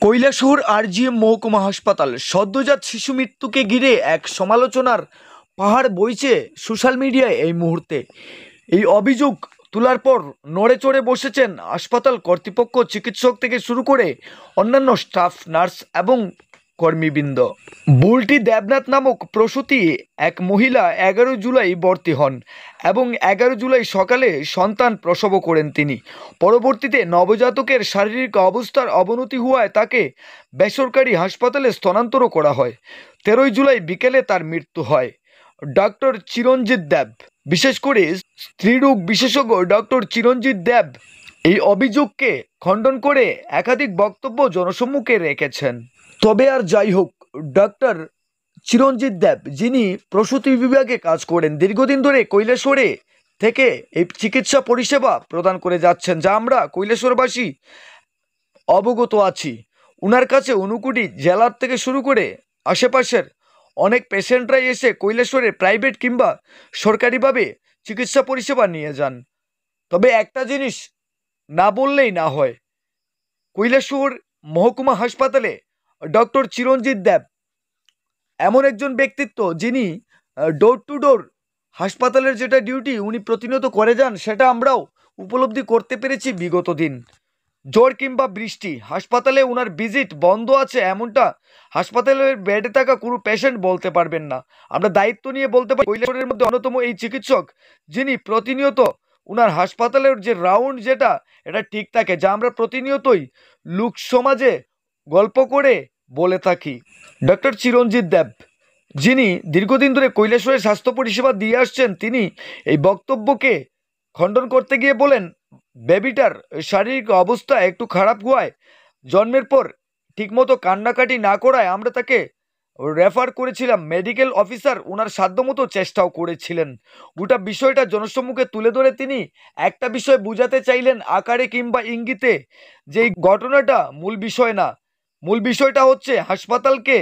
Kailashahar RGM মহকুমা হাসপাতাল সদ্যজাত শিশু মৃত্যুকে ঘিরে এক সমালোচনার পাহাড় বইছে সোশ্যাল মিডিয়ায় এই মুহূর্তে। এই অভিযোগ তোলার পর নড়েচড়ে বসেছেন হাসপাতাল কর্তৃপক্ষ, চিকিৎসক থেকে শুরু করে অন্যান্য স্টাফ, নার্স এবং কর্মীবৃন্দ। বুলটি দেবনাথ নামক প্রসূতি এক মহিলা 11 জুলাই ভর্তি হন এবং 11 জুলাই সকালে সন্তান প্রসবও করেন তিনি। পরবর্তীতে নবজাতকের শারীরিক অবস্থার অবনতি হওয়ায় তাকে বেসরকারি হাসপাতালে স্থানান্তর করা হয়। 13 জুলাই বিকেলে তার মৃত্যু হয়। ডক্টর চিরঞ্জিত দেব, বিশেষ করে স্ত্রীরোগ বিশেষজ্ঞ ডক্টর চিরঞ্জিত দেব এই অভিযোগকে খণ্ডন করে একাধিক বক্তব্য জনসম্মুখে রেখেছেন। তবে আর যাই হোক, ডক্টর চিরঞ্জিত দেব, যিনি প্রসূতি বিভাগে কাজ করেন, দীর্ঘদিন ধরে কৈলাসহরে থেকে এই চিকিৎসা পরিষেবা প্রদান করে যাচ্ছেন, যা আমরা কৈলাসহরবাসী অবগত আছি। ওনার কাছে ঊনকোটি জেলার থেকে শুরু করে আশেপাশের অনেক পেশেন্টরাই এসে কৈলাসহরে প্রাইভেট কিংবা সরকারিভাবে চিকিৎসা পরিষেবা নিয়ে যান। তবে একটা জিনিস না বললেই না হয়, কৈলাসহর মহকুমা হাসপাতালে ডক্টর চিরঞ্জিত দেব এমন একজন ব্যক্তিত্ব, যিনি ডোর টু ডোর হাসপাতালের যেটা ডিউটি উনি প্রতিনিয়ত করে যান, সেটা আমরাও উপলব্ধি করতে পেরেছি বিগত দিন। জ্বর কিংবা বৃষ্টি হাসপাতালে ওনার ভিজিট বন্ধ আছে এমনটা হাসপাতালের বেডে থাকা কোনো পেশেন্ট বলতে পারবেন না। আমরা দায়িত্ব নিয়ে বলতে পারি, কৈলাসহরের মধ্যে অন্যতম এই চিকিৎসক, যিনি প্রতিনিয়ত ওনার হাসপাতালের যে রাউন্ড যেটা এটা ঠিক থাকে, যা আমরা প্রতিনিয়তই লোক সমাজে গল্প করে বলে থাকি। ডক্টর চিরঞ্জিত দেব, যিনি দীর্ঘদিন ধরে কৈলাসহরে স্বাস্থ্য পরিষেবা দিয়ে আসছেন, তিনি এই বক্তব্যকে খণ্ডন করতে গিয়ে বলেন, বেবিটার শারীরিক অবস্থা একটু খারাপ হওয়ায়, জন্মের পর ঠিকমতো কান্নাকাটি না করায় আমরা তাকে রেফার করেছিলাম। মেডিকেল অফিসার ওনার সাধ্যমতো চেষ্টাও করেছিলেন। গোটা বিষয়টা জনসম্মুখে তুলে ধরে তিনি একটা বিষয় বুঝাতে চাইলেন আকারে কিংবা ইঙ্গিতে, যে এই ঘটনাটা মূল বিষয় না। মূল বিষয়টা হচ্ছে হাসপাতালকে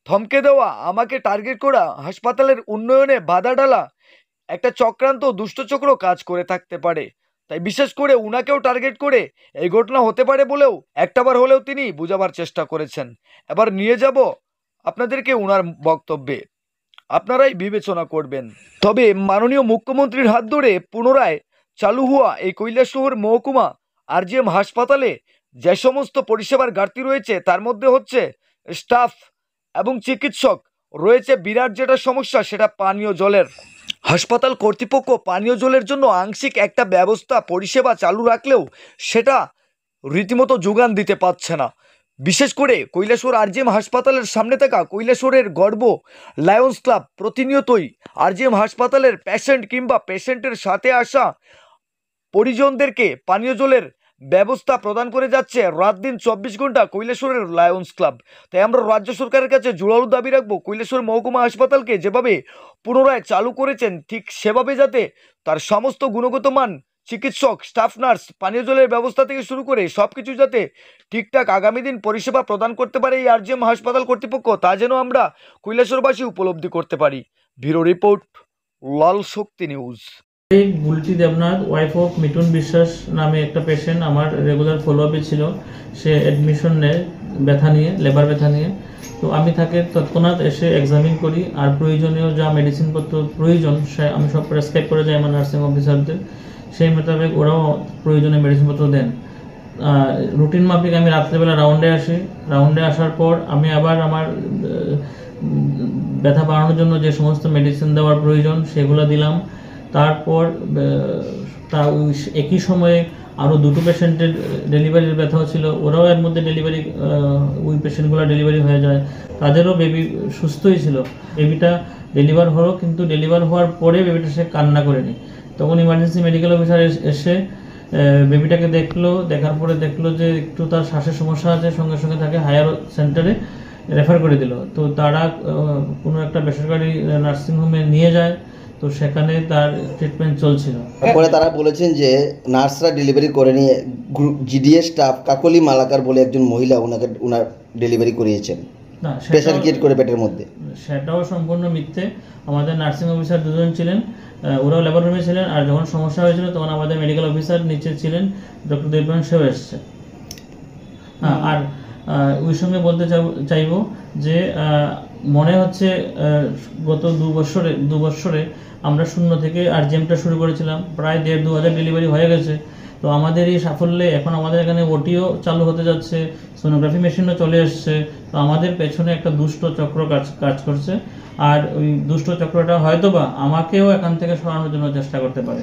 ধমকে দেওয়া, আমাকে টার্গেট করা, হাসপাতালের উন্নয়নে বাধা ডালা একটা চক্রান্ত, দুষ্টচক্র কাজ করে থাকতে পারে। তাই বিশেষ করে উনাকেও টার্গেট করে এই ঘটনা হতে পারে বলেও একটাবার হলেও তিনি বুঝাবার চেষ্টা করেছেন। এবার নিয়ে যাব আপনাদেরকে উনার বক্তব্যে, আপনারাই বিবেচনা করবেন। তবে মাননীয় মুখ্যমন্ত্রীর হাত ধরে পুনরায় চালু হওয়া এই কৈলাসহর মহকুমা আরজিএম হাসপাতালে যে সমস্ত পরিষেবার ঘাটতি রয়েছে, তার মধ্যে হচ্ছে স্টাফ এবং চিকিৎসক রয়েছে বিরাট যেটা সমস্যা, সেটা পানীয় জলের। হাসপাতাল কর্তৃপক্ষ পানীয় জলের জন্য আংশিক একটা ব্যবস্থা পরিষেবা চালু রাখলেও সেটা রীতিমতো যোগান দিতে পারছে না। বিশেষ করে কৈলাসহর আরজিএম হাসপাতালের সামনে থাকা কৈলাসহরের গর্ব লায়ন্স ক্লাব প্রতিনিয়তই আরজিএম হাসপাতালের পেশেন্ট কিংবা পেশেন্টের সাথে আসা পরিজনদেরকে পানীয় জলের ব্যবস্থা প্রদান করে যাচ্ছে রাত দিন 24 ঘন্টা কৈলাসহরের লায়ন্স ক্লাব। তাই আমরা রাজ্য সরকারের কাছে জোরালো দাবি রাখবো, কৈলাসহর মহকুমা হাসপাতালকে যেভাবে পুনরায় চালু করেছেন, ঠিক সেভাবে যাতে তার সমস্ত গুণগত মান, চিকিৎসক, স্টাফ, নার্স, পানীয় জলের ব্যবস্থা থেকে শুরু করে সব কিছু যাতে ঠিকঠাক আগামী দিন পরিষেবা প্রদান করতে পারে এই আরজিএম হাসপাতাল কর্তৃপক্ষ, তা যেন আমরা কৈলাসহরবাসী উপলব্ধি করতে পারি। Bureau report, Lal Shakti news. Bulti Debnath, wife of Mithun বিশ্বাস নামে একটা পেশেন্ট আমার রেগুলার ফলো আপে ছিল। সে অ্যাডমিশন নেয় ব্যথা নিয়ে, লেবার ব্যথা নিয়ে। তো আমি তাকে তৎক্ষণাৎ এসে এক্সামিন করি, আর প্রয়োজনীয় যা মেডিসিনপত্র প্রয়োজন সে আমি সব প্রেসক্রাইব করে যাই আমার নার্সিং অফিসারদের। সেই মোতাবেক ওরাও প্রয়োজনীয় মেডিসিনপত্র দেন। রুটিন মাফিক আমি রাত্রেবেলা রাউন্ডে আসি। রাউন্ডে আসার পর আমি আবার আমার ব্যথা বাড়ানোর জন্য যে সমস্ত মেডিসিন দেওয়ার প্রয়োজন সেগুলো দিলাম। তারপর একই সময়ে আরও দুটো পেশেন্টের ডেলিভারির ব্যথাও ছিল, ওরাও এর মধ্যে ডেলিভারি, ওই পেশেন্টগুলো ডেলিভারি হয়ে যায়। তাদেরও বেবি সুস্থই ছিল। বেবিটা ডেলিভার হলো, কিন্তু ডেলিভার হওয়ার পরে বেবিটা সে কান্না করেনি। তখন ইমার্জেন্সি মেডিকেল অফিসার এসে বেবিটাকে দেখার পরে দেখলো যে একটু তার শ্বাসের সমস্যা আছে, সঙ্গে সঙ্গে তাকে হায়ার সেন্টারে রেফার করে দিল। তো তারা কোনো একটা বেসরকারি নার্সিংহোমে নিয়ে যায়, তো সেখানে তার ট্রিটমেন্ট চলছিল। তারপরে তারা বলেছেন যে নার্সরা ডেলিভারি করেনি, জিডিএস স্টাফ কাকলি মালাকার বলে একজন মহিলা ওনার ডেলিভারি করিয়েছেন, না প্রেশার ক্রিয়েট করে পেটের মধ্যে। সেটাও সম্পূর্ণ মিথ্যে। আমাদের নার্সিং অফিসার দুজন ছিলেন, ওরাও লেবার রুমে ছিলেন, আর যখন সমস্যা হয়েছিল তখন আমাদের মেডিকেল অফিসার নিচে ছিলেন, ডক্টর দেবনাথ সেও এসছে। হ্যাঁ, আর ওই সঙ্গে বলতে চাইবো যে মনে হচ্ছে গত দু বছরে আমরা শূন্য থেকে আরজিএমটা শুরু করেছিলাম, প্রায় 1,500 ডেলিভারি হয়ে গেছে। তো আমাদের এই সাফল্যে এখন আমাদের এখানে ওটিও চালু হতে যাচ্ছে, সোনোগ্রাফি মেশিনও চলে এসছে। তো আমাদের পেছনে একটা দুষ্ট চক্র কাজ করছে, আর ওই দুষ্ট চক্রটা হয়তোবা আমাকেও এখান থেকে সরানোর জন্য চেষ্টা করতে পারে।